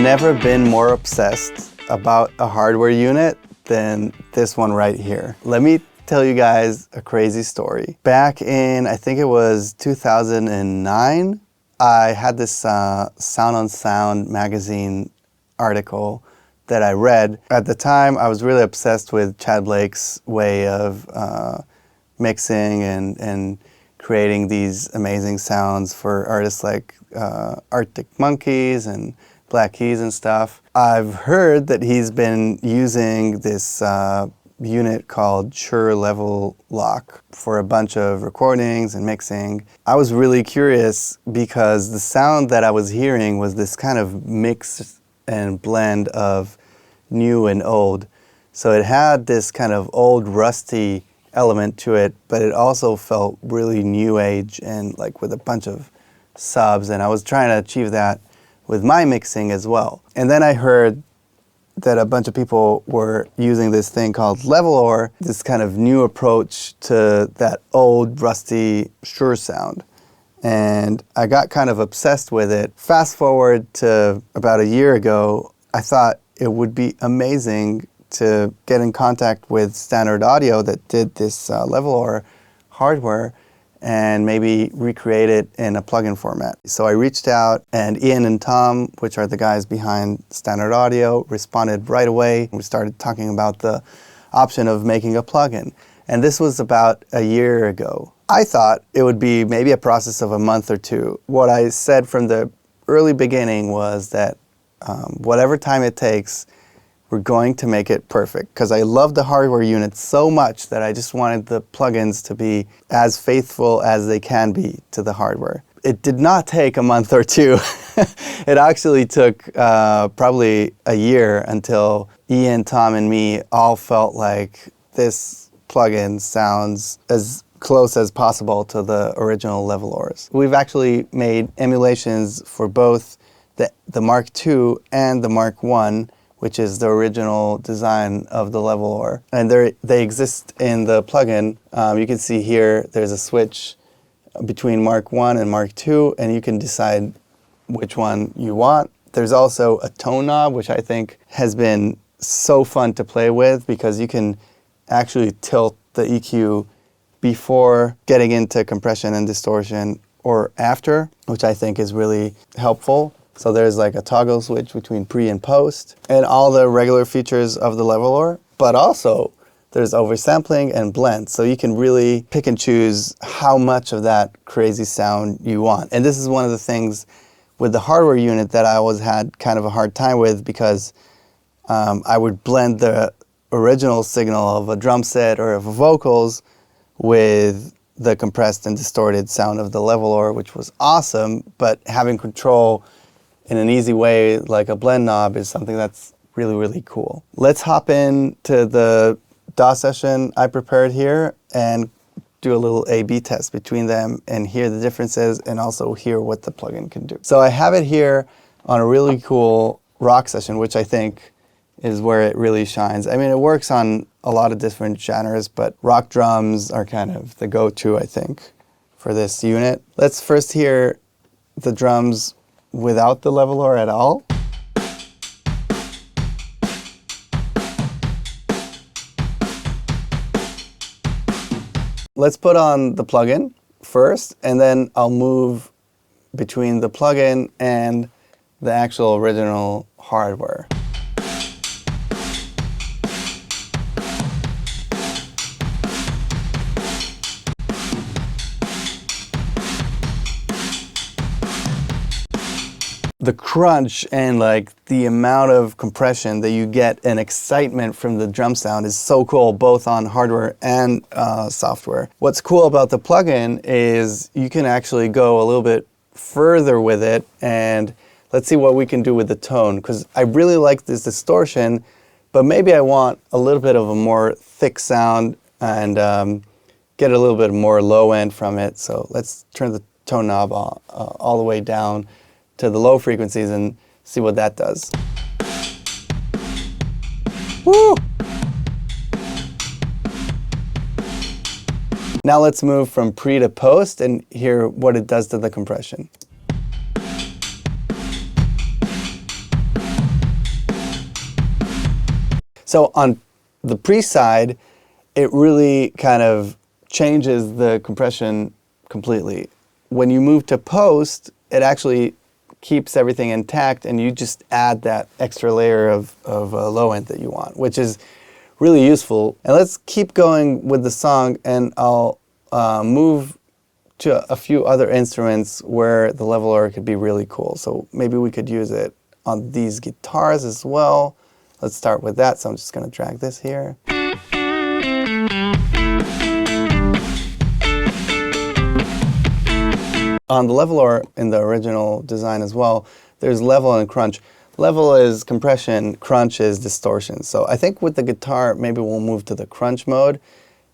never been more obsessed about a hardware unit than this one right here. Let me tell you guys a crazy story. Back in, I think it was 2009, I had this Sound on Sound magazine article that I read. At the time, I was really obsessed with Chad Blake's way of mixing and creating these amazing sounds for artists like Arctic Monkeys and Black Keys and stuff. I've heard that he's been using this unit called Shure Level Lock for a bunch of recordings and mixing. I was really curious because the sound that I was hearing was this kind of mix and blend of new and old. So it had this kind of old rusty element to it, but it also felt really new age and like with a bunch of subs, and I was trying to achieve that with my mixing as well. And then I heard that a bunch of people were using this thing called Levelor, this kind of new approach to that old rusty Shure sound. And I got kind of obsessed with it. Fast forward to about a year ago, I thought it would be amazing to get in contact with Standard Audio that did this Levelor hardware and maybe recreate it in a plugin format. So I reached out, and Ian and Tom, which are the guys behind Standard Audio, responded right away. We started talking about the option of making a plugin. And this was about a year ago. I thought it would be maybe a process of a month or two. What I said from the early beginning was that whatever time it takes, we're going to make it perfect, because I love the hardware unit so much that I just wanted the plugins to be as faithful as they can be to the hardware. It did not take a month or two. It actually took probably a year until Ian, Tom, and me all felt like this plugin sounds as close as possible to the original Levelors. We've actually made emulations for both the Mark II and the Mark I, which is the original design of the Levelor. And they exist in the plugin. You can see here there's a switch between Mark I and Mark II, and you can decide which one you want. There's also a tone knob, which I think has been so fun to play with, because you can actually tilt the EQ before getting into compression and distortion or after, which I think is really helpful. So there's like a toggle switch between pre and post, and all the regular features of the Levelor, but also there's oversampling and blend. So you can really pick and choose how much of that crazy sound you want. And this is one of the things with the hardware unit that I always had kind of a hard time with, because I would blend the original signal of a drum set or of vocals with the compressed and distorted sound of the Levelor, which was awesome, but having control in an easy way like a blend knob is something that's really, really cool. Let's hop into the DAW session I prepared here and do a little A/B test between them and hear the differences and also hear what the plugin can do. So I have it here on a really cool rock session, which I think is where it really shines. I mean, it works on a lot of different genres, but rock drums are kind of the go-to, I think, for this unit. Let's first hear the drums without the Levelor at all. Let's put on the plugin first, and then I'll move between the plugin and the actual original hardware. The crunch and like the amount of compression that you get and excitement from the drum sound is so cool, both on hardware and software. What's cool about the plugin is you can actually go a little bit further with it, and let's see what we can do with the tone, because I really like this distortion, but maybe I want a little bit of a more thick sound and get a little bit more low end from it. So let's turn the tone knob all the way down to the low frequencies and see what that does. Woo! Now let's move from pre to post and hear what it does to the compression. So on the pre side, it really kind of changes the compression completely. When you move to post, it actually keeps everything intact, and you just add that extra layer of low end that you want, which is really useful. And let's keep going with the song, and I'll move to a few other instruments where the leveler could be really cool. So maybe we could use it on these guitars as well. Let's start with that. So I'm just going to drag this here. On the leveler in the original design as well, there's level and crunch. Level is compression, crunch is distortion. So I think with the guitar, maybe we'll move to the crunch mode,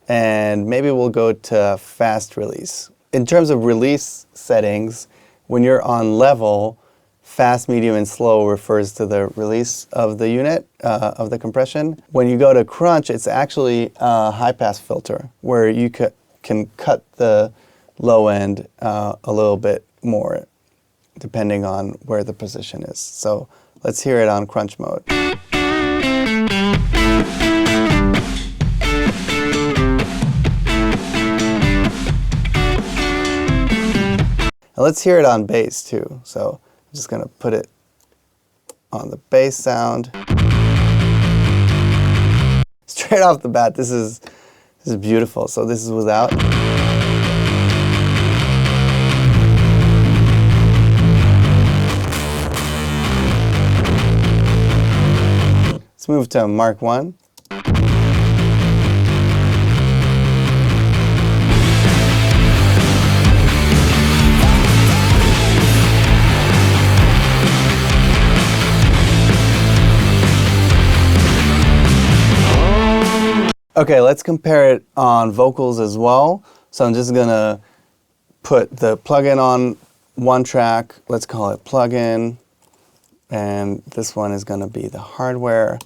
and maybe we'll go to fast release. In terms of release settings, when you're on level, fast, medium, and slow refers to the release of the unit, of the compression. When you go to crunch, it's actually a high-pass filter, where you can cut the low end a little bit more, depending on where the position is. So let's hear it on crunch mode. And let's hear it on bass too. So I'm just going to put it on the bass sound. Straight off the bat, this is beautiful. So this is without. Let's move to Mark 1. Okay, let's compare it on vocals as well. So I'm just gonna put the plugin on one track. Let's call it plugin. And this one is gonna be the hardware.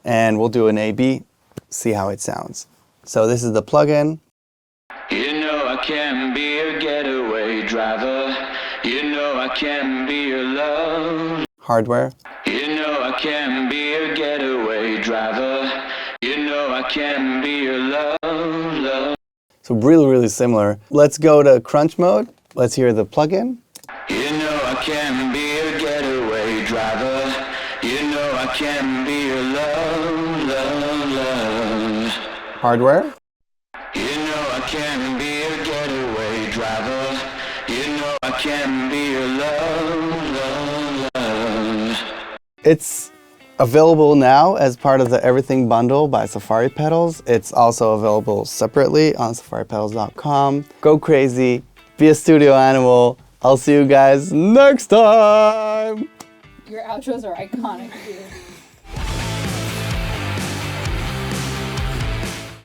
And we'll do an A/B, see how it sounds. So this is the plugin. You know I can be a getaway driver. You know I can be your love. Hardware. You know I can be a getaway driver. You know I can be your love. So really, really similar. Let's go to crunch mode. Let's hear the plugin. You know I can be a getaway driver. You know I can be your love. Hardware. You know I can be a getaway driver. You know I can be your love. It's available now as part of the Everything Bundle by Safari Pedals. It's also available separately on safaripedals.com. Go crazy, be a studio animal. I'll see you guys next time. Your outros are iconic, dude.